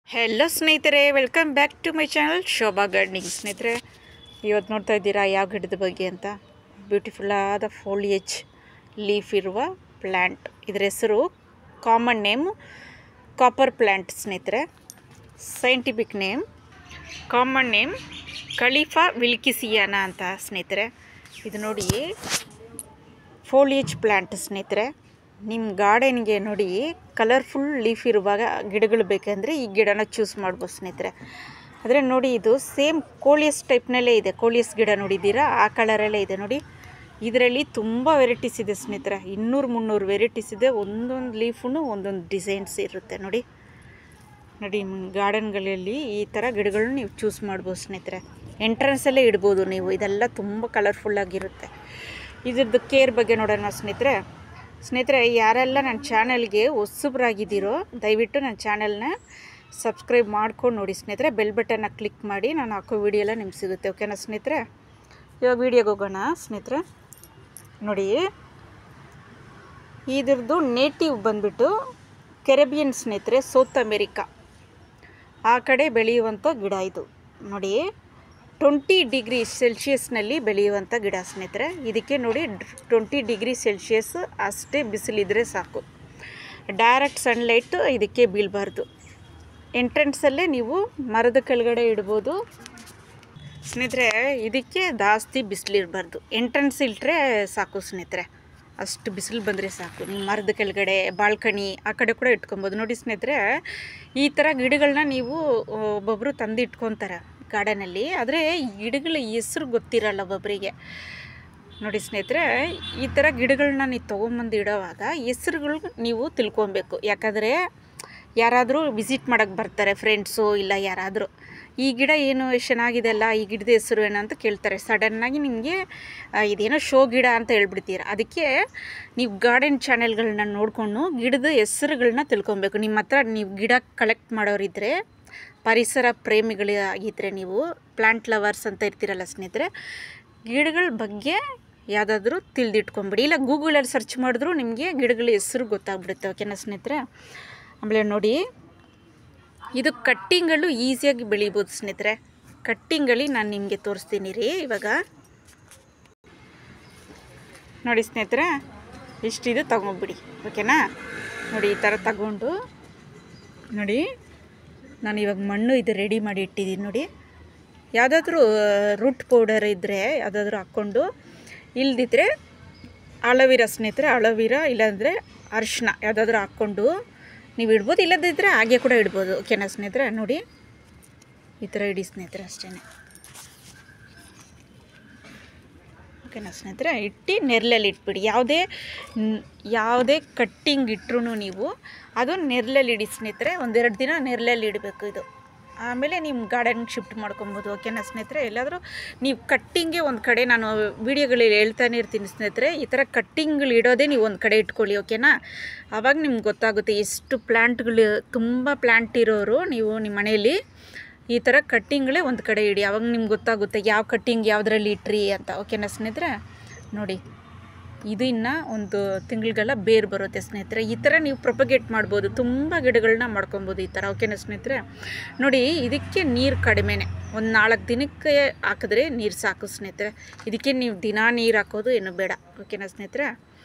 Hello ಸ್ನೇಹಿತರೆ, welcome back to my channel Shobha gardening. ಸ್ನೇಹಿತರೆ, ಇವತ್ತು ನೋಡ್ತಾ ಇದ್ದೀರಾ ಯಾವ ಗಿಡದ ಬಗ್ಗೆ ಅಂತ. ಬ್ಯೂಟಿಫುಲ್ ಆದ ಫೋಲಿಯೇಜ್ ಲೀಫ್ ಇರುವ ಪ್ಲ್ಯಾಂಟ್. ಇದರ ಹೆಸರು ಕಾಮನ್ ನೇಮ್ ಕಾಪರ್ ಪ್ಲ್ಯಾಂಟ್ ಸ್ನೇಹಿತರೆ. Scientific name common name Acalypha wilkesiana ಅಂತ ಸ್ನೇಹಿತರೆ. ಇದು ನೋಡಿ ಫೋಲಿಯೇಜ್ ಪ್ಲ್ಯಾಂಟ್ ಸ್ನೇಹಿತರೆ. ನಿಮ್ಮ ಗಾರ್ಡನ್ಗೆ ನೋಡಿ ಕಲರ್ಫುಲ್ ಲೀಫ್ ಇರುವಾಗ ಗಿಡಗಳು ಬೇಕೆಂದರೆ ಈ ಗಿಡನ ಚೂಸ್ ಮಾಡ್ಬೋದು ಸ್ನೇಹಿತರೆ. ಆದರೆ ನೋಡಿ ಇದು ಸೇಮ್ ಕೋಲಿಯಸ್ ಟೈಪ್ನಲ್ಲೇ ಇದೆ. ಕೋಲಿಯಸ್ ಗಿಡ ನೋಡಿದ್ದೀರಾ, ಆ ಕಲರಲ್ಲೇ ಇದೆ ನೋಡಿ. ಇದರಲ್ಲಿ ತುಂಬ ವೆರೈಟೀಸ್ ಇದೆ ಸ್ನೇಹಿತರೆ. 200-300 ವೆರೈಟೀಸ್ ಇದೆ. ಒಂದೊಂದು ಲೀಫೂ ಒಂದೊಂದು ಡಿಸೈನ್ಸ್ ಇರುತ್ತೆ ನೋಡಿ. ಗಾರ್ಡನ್ಗಳಲ್ಲಿ ಈ ಥರ ಗಿಡಗಳನ್ನ ನೀವು ಚೂಸ್ ಮಾಡ್ಬೋದು ಸ್ನೇಹಿತರೆ. ಎಂಟ್ರೆನ್ಸಲ್ಲೇ ಇಡ್ಬೋದು ನೀವು. ಇದೆಲ್ಲ ತುಂಬ ಕಲರ್ಫುಲ್ಲಾಗಿರುತ್ತೆ. ಇದ್ರದ್ದು ಕೇರ್ ಬಗ್ಗೆ ನೋಡೋಣ ಸ್ನೇಹಿತರೆ, ಯಾರೆಲ್ಲ ನನ್ನ ಚಾನಲ್ಗೆ ಹೊಸಬ್ರಾಗಿದ್ದೀರೋ ದಯವಿಟ್ಟು ನನ್ನ ಚಾನಲ್ನ ಸಬ್ಸ್ಕ್ರೈಬ್ ಮಾಡ್ಕೊಂಡು ನೋಡಿ ಸ್ನೇಹಿತರೆ. ಬೆಲ್ ಬಟನ್ನ ಕ್ಲಿಕ್ ಮಾಡಿ ನಾನು ಹಾಕೋ ವಿಡಿಯೋ ಎಲ್ಲ ನಿಮ್ಗೆ ಸಿಗುತ್ತೆ. ಓಕೆನಾ ಸ್ನೇಹಿತರೆ? ಇವಾಗ ವಿಡಿಯೋಗೆ ಹೋಗೋಣ ಸ್ನೇಹಿತರೆ. ನೋಡಿ, ಇದ್ರದ್ದು ನೇಟಿವ್ ಬಂದುಬಿಟ್ಟು ಕೆರೆಬಿಯನ್ ಸ್ನೇಹಿತರೆ, ಸೌತ್ ಅಮೇರಿಕಾ ಆ ಕಡೆ ಬೆಳೆಯುವಂಥ ಗಿಡ ಇದು. ನೋಡಿ 20 ಡಿಗ್ರಿ ಸೆಲ್ಸಿಯಸ್ನಲ್ಲಿ ಬೆಳೆಯುವಂಥ ಗಿಡ ಸ್ನೇಹಿತರೆ. ಇದಕ್ಕೆ ನೋಡಿ 20 ಡಿಗ್ರಿ ಸೆಲ್ಸಿಯಸ್ ಅಷ್ಟೇ ಬಿಸಿಲಿದ್ರೆ ಸಾಕು. ಡೈರೆಕ್ಟ್ ಸನ್ಲೈಟ್ ಇದಕ್ಕೆ ಬೀಳಬಾರ್ದು. ಎಂಟ್ರೆನ್ಸಲ್ಲೇ ನೀವು ಮರದ ಕೆಳಗಡೆ ಇಡ್ಬೋದು ಸ್ನೇಹಿತರೆ. ಇದಕ್ಕೆ ಜಾಸ್ತಿ ಬಿಸಿಲಿರಬಾರ್ದು. ಎಂಟ್ರೆನ್ಸ್ ಇಟ್ಟರೆ ಸಾಕು ಸ್ನೇಹಿತರೆ. ಅಷ್ಟು ಬಿಸಿಲು ಬಂದರೆ ಸಾಕು. ನೀವು ಮರದ ಕೆಳಗಡೆ, ಬಾಲ್ಕನಿ ಆ ಕಡೆ ಕೂಡ ಇಟ್ಕೊಬೋದು. ನೋಡಿ ಸ್ನೇಹಿತರೆ, ಈ ಥರ ಗಿಡಗಳನ್ನ ನೀವು ಒಬ್ಬೊಬ್ಬರು ತಂದು ಇಟ್ಕೊತಾರೆ ಗಾರ್ಡನಲ್ಲಿ. ಆದರೆ ಈ ಗಿಡಗಳ ಹೆಸ್ರು ಗೊತ್ತಿರಲ್ಲ ಒಬ್ಬೊಬ್ಬರಿಗೆ. ನೋಡಿ ಸ್ನೇಹಿತರೆ, ಈ ಥರ ಗಿಡಗಳನ್ನ ನೀವು ತೊಗೊಂಬಂದು ಇಡೋವಾಗ ಹೆಸ್ರುಗಳು ನೀವು ತಿಳ್ಕೊಬೇಕು. ಯಾಕಂದರೆ ಯಾರಾದರೂ ವಿಸಿಟ್ ಮಾಡೋಕ್ಕೆ ಬರ್ತಾರೆ, ಫ್ರೆಂಡ್ಸು ಇಲ್ಲ ಯಾರಾದರೂ, ಈ ಗಿಡ ಏನು ಚೆನ್ನಾಗಿದೆ ಅಲ್ಲ, ಈ ಗಿಡದ ಹೆಸರು ಏನು ಅಂತ ಕೇಳ್ತಾರೆ. ಸಡನ್ನಾಗಿ ನಿಮಗೆ ಇದೇನೋ ಶೋ ಗಿಡ ಅಂತ ಹೇಳ್ಬಿಡ್ತೀರ. ಅದಕ್ಕೆ ನೀವು ಗಾರ್ಡನ್ ಚಾನೆಲ್ಗಳನ್ನ ನೋಡಿಕೊಂಡು ಗಿಡದ ಹೆಸರುಗಳನ್ನ ತಿಳ್ಕೊಬೇಕು. ನಿಮ್ಮ ಹತ್ರ ನೀವು ಗಿಡ ಕಲೆಕ್ಟ್ ಮಾಡೋರಿದ್ದರೆ, ಪರಿಸರ ಪ್ರೇಮಿಗಳಾಗಿದ್ದರೆ, ನೀವು ಪ್ಲ್ಯಾಂಟ್ ಲವರ್ಸ್ ಅಂತ ಇರ್ತೀರಲ್ಲ ಸ್ನೇಹಿತರೆ, ಗಿಡಗಳ ಬಗ್ಗೆ ಯಾವುದಾದ್ರೂ ತಿಳಿದಿಟ್ಕೊಂಬಿಡಿ. ಇಲ್ಲ ಗೂಗಲಲ್ಲಿ ಸರ್ಚ್ ಮಾಡಿದ್ರೂ ನಿಮಗೆ ಗಿಡಗಳ ಹೆಸರು ಗೊತ್ತಾಗ್ಬಿಡುತ್ತೆ. ಓಕೆನಾ ಸ್ನೇಹಿತರೆ? ಆಮೇಲೆ ನೋಡಿ, ಇದು ಕಟ್ಟಿಂಗಲ್ಲೂ ಈಸಿಯಾಗಿ ಬೆಳಿಬೋದು ಸ್ನೇಹಿತರೆ. ಕಟ್ಟಿಂಗಲ್ಲಿ ನಾನು ನಿಮಗೆ ತೋರಿಸ್ತೀನಿ ರೀ. ಇವಾಗ ನೋಡಿ ಸ್ನೇಹಿತರೆ, ಇಷ್ಟಿದು ತಗೊಂಬಿಡಿ. ಓಕೆನಾ? ನೋಡಿ, ಈ ಥರ ತಗೊಂಡು ನೋಡಿ, ನಾನು ಇವಾಗ ಮಣ್ಣು ಇದು ರೆಡಿ ಮಾಡಿ ಇಟ್ಟಿದ್ದೀನಿ ನೋಡಿ. ಯಾವುದಾದ್ರೂ ರೂಟ್ ಪೌಡರ್ ಇದ್ದರೆ ಯಾವುದಾದ್ರೂ ಹಾಕ್ಕೊಂಡು, ಇಲ್ದಿದ್ರೆ ಅಲೋವಿರಾ ಸ್ನೇಹಿತರೆ, ಅಲೋವಿರಾ ಇಲ್ಲಾಂದರೆ ಅರಿಶಿನ ಯಾವುದಾದ್ರೂ ಹಾಕ್ಕೊಂಡು ನೀವು ಇಡ್ಬೋದು. ಇಲ್ಲದಿದ್ದರೆ ಹಾಗೆ ಕೂಡ ಇಡ್ಬೋದು. ಓಕೆನಾ ಸ್ನೇಹಿತರೆ? ನೋಡಿ, ಈ ಥರ ಇಡಿ ಸ್ನೇಹಿತರೆ, ಅಷ್ಟೇ. ಓಕೆನಾ ಸ್ನೇಹಿತರೆ? ಇಟ್ಟು ನೆರಳಲ್ಲಿ ಇಟ್ಬಿಡಿ. ಯಾವುದೇ ಕಟ್ಟಿಂಗ್ ಇಟ್ಟರು ನೀವು ಅದು ನೆರಳಲ್ಲಿ ಇಡಿ ಸ್ನೇಹಿತರೆ. 1-2 ದಿನ ನೆರಳಲ್ಲಿ ಇಡಬೇಕು ಇದು. ಆಮೇಲೆ ನಿಮ್ಮ ಗಾರ್ಡನ್ಗೆ ಶಿಫ್ಟ್ ಮಾಡ್ಕೊಬೋದು. ಓಕೆನಾ ಸ್ನೇಹಿತರೆ? ಎಲ್ಲಾದರೂ ನೀವು ಕಟ್ಟಿಂಗೇ ಒಂದು ಕಡೆ, ನಾನು ವೀಡಿಯೋಗಳಲ್ಲಿ ಹೇಳ್ತಾನೆ ಇರ್ತೀನಿ ಸ್ನೇಹಿತರೆ, ಈ ಥರ ಕಟ್ಟಿಂಗ್ಗಳು ಇಡೋದೇ ನೀವು ಒಂದು ಕಡೆ ಇಟ್ಕೊಳ್ಳಿ. ಓಕೆನಾ? ಆವಾಗ ನಿಮ್ಗೆ ಗೊತ್ತಾಗುತ್ತೆ ಎಷ್ಟು ಪ್ಲ್ಯಾಂಟ್ಗಳು, ತುಂಬ ಪ್ಲ್ಯಾಂಟ್ ಇರೋರು ನೀವು ನಿಮ್ಮ ಮನೆಯಲ್ಲಿ ಈ ಥರ ಕಟ್ಟಿಂಗ್ಗಳೇ ಒಂದು ಕಡೆ ಇಡಿ. ಆವಾಗ ನಿಮ್ಗೆ ಗೊತ್ತಾಗುತ್ತೆ ಯಾವ ಕಟ್ಟಿಂಗ್ ಯಾವುದ್ರಲ್ಲಿ ಇಟ್ರಿ ಅಂತ. ಓಕೆನಾ ಸ್ನೇಹಿತರೆ? ನೋಡಿ, ಇದು ಇನ್ನು 1 ತಿಂಗಳಿಗೆಲ್ಲ ಬೇರು ಬರುತ್ತೆ ಸ್ನೇಹಿತರೆ. ಈ ಥರ ನೀವು ಪ್ರೊಪಗೇಟ್ ಮಾಡ್ಬೋದು. ತುಂಬ ಗಿಡಗಳನ್ನ ಮಾಡ್ಕೊಬೋದು ಈ ಥರ. ಓಕೆನಾ ಸ್ನೇಹಿತರೆ? ನೋಡಿ, ಇದಕ್ಕೆ ನೀರು ಕಡಿಮೆನೇ. 1-4 ದಿನಕ್ಕೆ ಹಾಕಿದ್ರೆ ನೀರು ಸಾಕು ಸ್ನೇಹಿತರೆ. ಇದಕ್ಕೆ ನೀವು ದಿನಾ ನೀರು ಹಾಕೋದು ಏನು ಬೇಡ. ಓಕೆನಾ ಸ್ನೇಹಿತರೆ?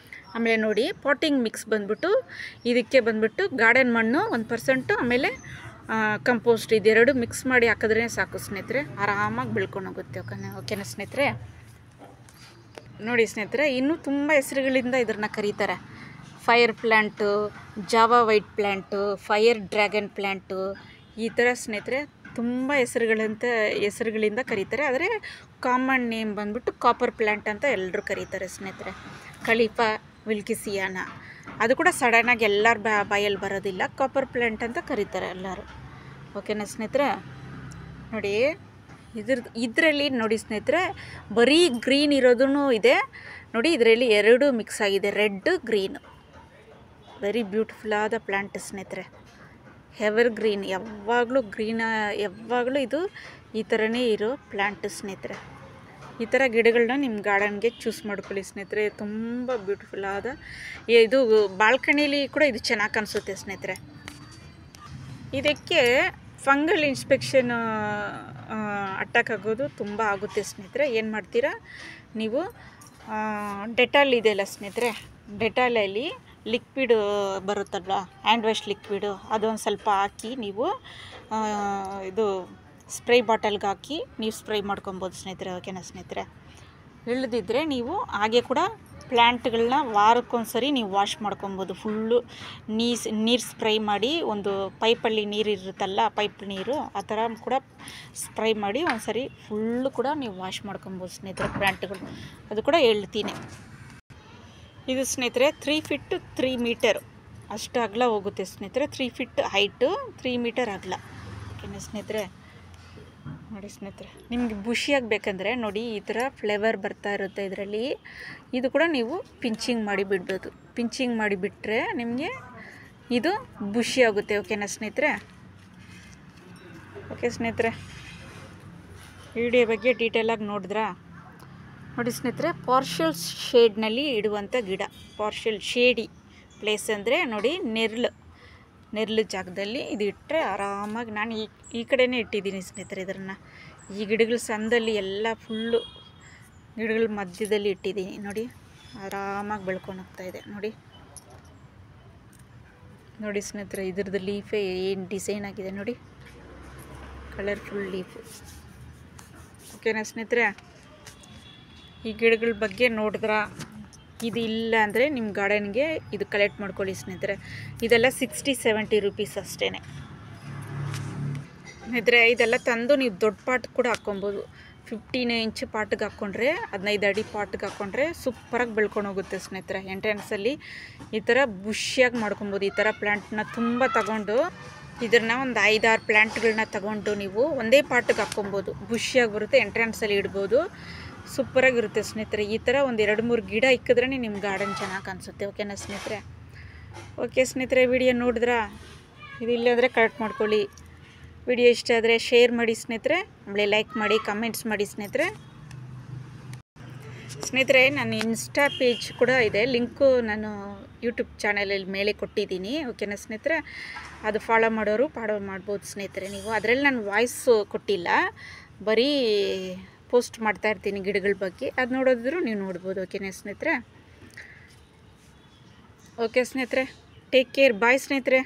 ಆಮೇಲೆ ನೋಡಿ, ಪಾಟಿಂಗ್ ಮಿಕ್ಸ್ ಬಂದ್ಬಿಟ್ಟು ಇದಕ್ಕೆ ಬಂದ್ಬಿಟ್ಟು ಗಾರ್ಡನ್ ಮಣ್ಣು 1%, ಆಮೇಲೆ ಕಂಪೋಸ್ಟ್, ಇದೆರಡು ಮಿಕ್ಸ್ ಮಾಡಿ ಹಾಕಿದ್ರೇ ಸಾಕು ಸ್ನೇಹಿತರೆ. ಆರಾಮಾಗಿ ಬೆಳ್ಕೊಂಡು ಹೋಗುತ್ತೆ. ಓಕೆನಾ ಸ್ನೇಹಿತರೆ? ನೋಡಿ ಸ್ನೇಹಿತರೆ, ಇನ್ನೂ ತುಂಬ ಹೆಸರುಗಳಿಂದ ಇದನ್ನು ಕರೀತಾರೆ. Fire plant, Java white plant, fire dragon plant, ಈ ಥರ ಸ್ನೇಹಿತರೆ ತುಂಬ ಹೆಸರುಗಳಿಂದ ಕರೀತಾರೆ. ಆದರೆ ಕಾಮನ್ ನೇಮ್ ಬಂದ್ಬಿಟ್ಟು ಕಾಪರ್ ಪ್ಲ್ಯಾಂಟ್ ಅಂತ ಎಲ್ಲರೂ ಕರೀತಾರೆ ಸ್ನೇಹಿತರೆ. ಖಲೀಫಾ ವಿಲ್ಕಿಸಿಯಾನಾ, ಅದು ಕೂಡ ಸಡನ್ನಾಗಿ ಎಲ್ಲರ ಬಾಯಲ್ಲಿ ಬರೋದಿಲ್ಲ. ಕಾಪರ್ ಪ್ಲ್ಯಾಂಟ್ ಅಂತ ಕರೀತಾರೆ ಎಲ್ಲರೂ. ಓಕೆನಾ ಸ್ನೇಹಿತರೆ? ನೋಡಿ, ಇದರಲ್ಲಿ ನೋಡಿ ಸ್ನೇಹಿತರೆ, ಬರೀ ಗ್ರೀನ್ ಇರೋದೂ ಇದೆ ನೋಡಿ. ಇದರಲ್ಲಿ 2 ಮಿಕ್ಸ್ ಆಗಿದೆ, ರೆಡ್ ಗ್ರೀನ್. ವೆರಿ ಬ್ಯೂಟಿಫುಲ್ ಆದ ಪ್ಲ್ಯಾಂಟ್ ಸ್ನೇಹಿತರೆ. ಎವರ್ ಗ್ರೀನ್, ಯಾವಾಗಲೂ ಇದು ಈ ಥರನೇ ಇರೋ ಪ್ಲ್ಯಾಂಟ್ ಸ್ನೇಹಿತರೆ. ಈ ಥರ ಗಿಡಗಳನ್ನ ನಿಮ್ಮ ಗಾರ್ಡನ್ಗೆ ಚೂಸ್ ಮಾಡ್ಕೊಳ್ಳಿ ಸ್ನೇಹಿತರೆ. ತುಂಬ ಬ್ಯೂಟಿಫುಲ್ ಆದ ಇದು ಬಾಲ್ಕನಿಲಿ ಕೂಡ ಇದು ಚೆನ್ನಾಗಿ ಕಾಣಿಸುತ್ತೆ ಸ್ನೇಹಿತರೆ. ಇದಕ್ಕೆ ಫಂಗಲ್ ಇನ್ಸ್ಪೆಕ್ಷನ್ ಅಟ್ಯಾಕ್ ಆಗೋದು ತುಂಬ ಆಗುತ್ತೆ ಸ್ನೇಹಿತರೆ. ಏನು ಮಾಡ್ತೀರಾ ನೀವು, ಡೆಟಾಲ್ ಇದೆಯಲ್ಲ ಸ್ನೇಹಿತರೆ, ಡೆಟಾಲಲ್ಲಿ ಲಿಕ್ವಿಡ್ ಬರುತ್ತಲ್ವ, ಹ್ಯಾಂಡ್ ವಾಶ್ ಲಿಕ್ವಿಡು, ಅದೊಂದು ಸ್ವಲ್ಪ ಹಾಕಿ ನೀವು ಇದು ಸ್ಪ್ರೇ ಬಾಟಲ್ಗೆ ಹಾಕಿ ನೀವು ಸ್ಪ್ರೇ ಮಾಡ್ಕೊಬೋದು ಸ್ನೇಹಿತರೆ. ಓಕೆನಾ ಸ್ನೇಹಿತರೆ. ಇಲ್ಲದಿದ್ದರೆ ನೀವು ಹಾಗೆ ಕೂಡ ಪ್ಲ್ಯಾಂಟ್ಗಳನ್ನ ವಾರಕ್ಕೊಂದ್ಸರಿ ನೀವು ವಾಶ್ ಮಾಡ್ಕೊಬೋದು. ಫುಲ್ಲು ನೀರು ಸ್ಪ್ರೈ ಮಾಡಿ, ಒಂದು ಪೈಪಲ್ಲಿ ನೀರು ಇರುತ್ತಲ್ಲ, ಪೈಪ್ ನೀರು, ಆ ಥರ ಕೂಡ ಸ್ಪ್ರೈ ಮಾಡಿ ಒಂದ್ಸರಿ ಫುಲ್ಲು ಕೂಡ ನೀವು ವಾಶ್ ಮಾಡ್ಕೊಬೋದು ಸ್ನೇಹಿತರೆ ಪ್ಲ್ಯಾಂಟ್ಗಳು. ಅದು ಕೂಡ ಹೇಳ್ತೀನಿ. ಇದು ಸ್ನೇಹಿತರೆ 3 ಫೀಟ್ 3 ಮೀಟರ್ ಅಷ್ಟು ಅಗಲ ಹೋಗುತ್ತೆ ಸ್ನೇಹಿತರೆ. 3 ಫೀಟ್ ಹೈಟು, 3 ಮೀಟರ್ ಅಗಲ. ಓಕೆನಾ ಸ್ನೇಹಿತರೆ. ನೋಡಿ ಸ್ನೇಹಿತರೆ, ನಿಮಗೆ ಬುಷಿಯಾಗಿ ಬೇಕಂದರೆ ನೋಡಿ, ಈ ಥರ ಫ್ಲೇವರ್ ಬರ್ತಾ ಇರುತ್ತೆ ಇದರಲ್ಲಿ. ಇದು ಕೂಡ ನೀವು ಪಿಂಚಿಂಗ್ ಮಾಡಿ ಬಿಡ್ಬೋದು. ಪಿಂಚಿಂಗ್ ಮಾಡಿ ಬಿಟ್ಟರೆ ನಿಮಗೆ ಇದು ಬುಷಿ ಆಗುತ್ತೆ. ಓಕೆನಾ ಸ್ನೇಹಿತರೆ. ಓಕೆ ಸ್ನೇಹಿತರೆ, ವಿಡಿಯೋ ಬಗ್ಗೆ ಡೀಟೇಲಾಗಿ ನೋಡಿದ್ರಾ? ನೋಡಿ ಸ್ನೇಹಿತರೆ, ಪಾರ್ಷಲ್ ಶೇಡ್ನಲ್ಲಿ ಇಡುವಂಥ ಗಿಡ. ಪಾರ್ಷಲ್ ಶೇಡಿ ಪ್ಲೇಸ್ ಅಂದರೆ ನೋಡಿ, ನೆರಳು ಜಾಗದಲ್ಲಿ ಇದು ಇಟ್ಟರೆ ಆರಾಮಾಗಿ, ನಾನು ಈ ಕಡೆನೇ ಇಟ್ಟಿದ್ದೀನಿ ಸ್ನೇಹಿತರೆ ಇದನ್ನು. ಈ ಗಿಡಗಳ ಸಂದಲ್ಲಿ ಎಲ್ಲ ಫುಲ್ಲು ಗಿಡಗಳ ಮಧ್ಯದಲ್ಲಿ ಇಟ್ಟಿದ್ದೀನಿ ನೋಡಿ, ಆರಾಮಾಗಿ ಬೆಳ್ಕೊಂಡು ಹೋಗ್ತಾಯಿದೆ ನೋಡಿ. ನೋಡಿ ಸ್ನೇಹಿತರೆ, ಇದ್ರದ್ದು ಲೀಫೇ ಏನು ಡಿಸೈನ್ ಆಗಿದೆ ನೋಡಿ, ಕಲರ್ಫುಲ್ ಲೀಫು. ಓಕೆನಾ ಸ್ನೇಹಿತರೆ. ಈ ಗಿಡಗಳ ಬಗ್ಗೆ ನೋಡಿದ್ರ, ಇದು ಇಲ್ಲ ಅಂದರೆ ನಿಮ್ಮ ಗಾರ್ಡನ್ಗೆ ಇದು ಕಲೆಕ್ಟ್ ಮಾಡ್ಕೊಳ್ಳಿ ಸ್ನೇಹಿತರೆ. ಇದೆಲ್ಲ 60-70 ರುಪೀಸ್ ಅಷ್ಟೇ ಸ್ನೇಹಿತರೆ. ಇದೆಲ್ಲ ತಂದು ನೀವು ದೊಡ್ಡ ಪಾಟ್ ಕೂಡ ಹಾಕ್ಕೊಬೋದು. 15 ಇಂಚ್ ಪಾಟ್ಗೆ ಹಾಕ್ಕೊಂಡ್ರೆ, 15 ಅಡಿ ಪಾಟ್ಗೆ ಹಾಕ್ಕೊಂಡ್ರೆ ಸೂಪರಾಗಿ ಬೆಳ್ಕೊಂಡು ಹೋಗುತ್ತೆ ಸ್ನೇಹಿತರೆ. ಎಂಟ್ರೆನ್ಸಲ್ಲಿ ಈ ಥರ ಬುಷಿಯಾಗಿ ಮಾಡ್ಕೊಬೋದು. ಈ ಥರ ಪ್ಲ್ಯಾಂಟ್ನ ತುಂಬ ತಗೊಂಡು, ಇದನ್ನು ಒಂದು 5-6 ಪ್ಲ್ಯಾಂಟ್ಗಳನ್ನ ತಗೊಂಡು ನೀವು ಒಂದೇ ಪಾಟ್ಗೆ ಹಾಕ್ಕೊಬೋದು. ಬುಷಿಯಾಗಿ ಬರುತ್ತೆ, ಎಂಟ್ರೆನ್ಸಲ್ಲಿ ಇಡ್ಬೋದು, ಸೂಪರಾಗಿರುತ್ತೆ ಸ್ನೇಹಿತರೆ. ಈ ಥರ ಒಂದು 2-3 ಗಿಡ ಇಕ್ಕಿದ್ರೇ ನಿಮ್ಮ ಗಾರ್ಡನ್ ಚೆನ್ನಾಗಿ ಕಾಣಿಸುತ್ತೆ. ಓಕೆನಾ ಸ್ನೇಹಿತರೆ. ಓಕೆ ಸ್ನೇಹಿತರೆ, ವಿಡಿಯೋ ನೋಡಿದ್ರಾ? ಇದು ಇಲ್ಲಾಂದರೆ ಕರೆಕ್ಟ್ ಮಾಡ್ಕೊಳ್ಳಿ. ವಿಡಿಯೋ ಇಷ್ಟ ಆದರೆ ಶೇರ್ ಮಾಡಿ ಸ್ನೇಹಿತರೆ, ಆಮೇಲೆ ಲೈಕ್ ಮಾಡಿ, ಕಮೆಂಟ್ಸ್ ಮಾಡಿ ಸ್ನೇಹಿತರೆ. ನನ್ನ ಇನ್ಸ್ಟಾ ಪೇಜ್ ಕೂಡ ಇದೆ, ಲಿಂಕು ನಾನು ಯೂಟ್ಯೂಬ್ ಚಾನಲಲ್ಲಿ ಮೇಲೆ ಕೊಟ್ಟಿದ್ದೀನಿ. ಓಕೆನಾ ಸ್ನೇಹಿತರೆ. ಅದು ಫಾಲೋ ಮಾಡ್ಬೋದು ಸ್ನೇಹಿತರೆ ನೀವು. ಅದರಲ್ಲಿ ನಾನು ವಾಯ್ಸು ಕೊಟ್ಟಿಲ್ಲ, ಬರೀ ಪೋಸ್ಟ್ ಮಾಡ್ತಾ ಇರ್ತೀನಿ ಗಿಡಗಳ ಬಗ್ಗೆ. ಅದು ನೋಡೋದಿದ್ರು ನೀವು ನೋಡ್ಬೋದು. ಓಕೆನಾ ಸ್ನೇಹಿತರೆ. ಓಕೆ ಸ್ನೇಹಿತರೆ, ಟೇಕ್ ಕೇರ್, ಬಾಯ್ ಸ್ನೇಹಿತರೆ.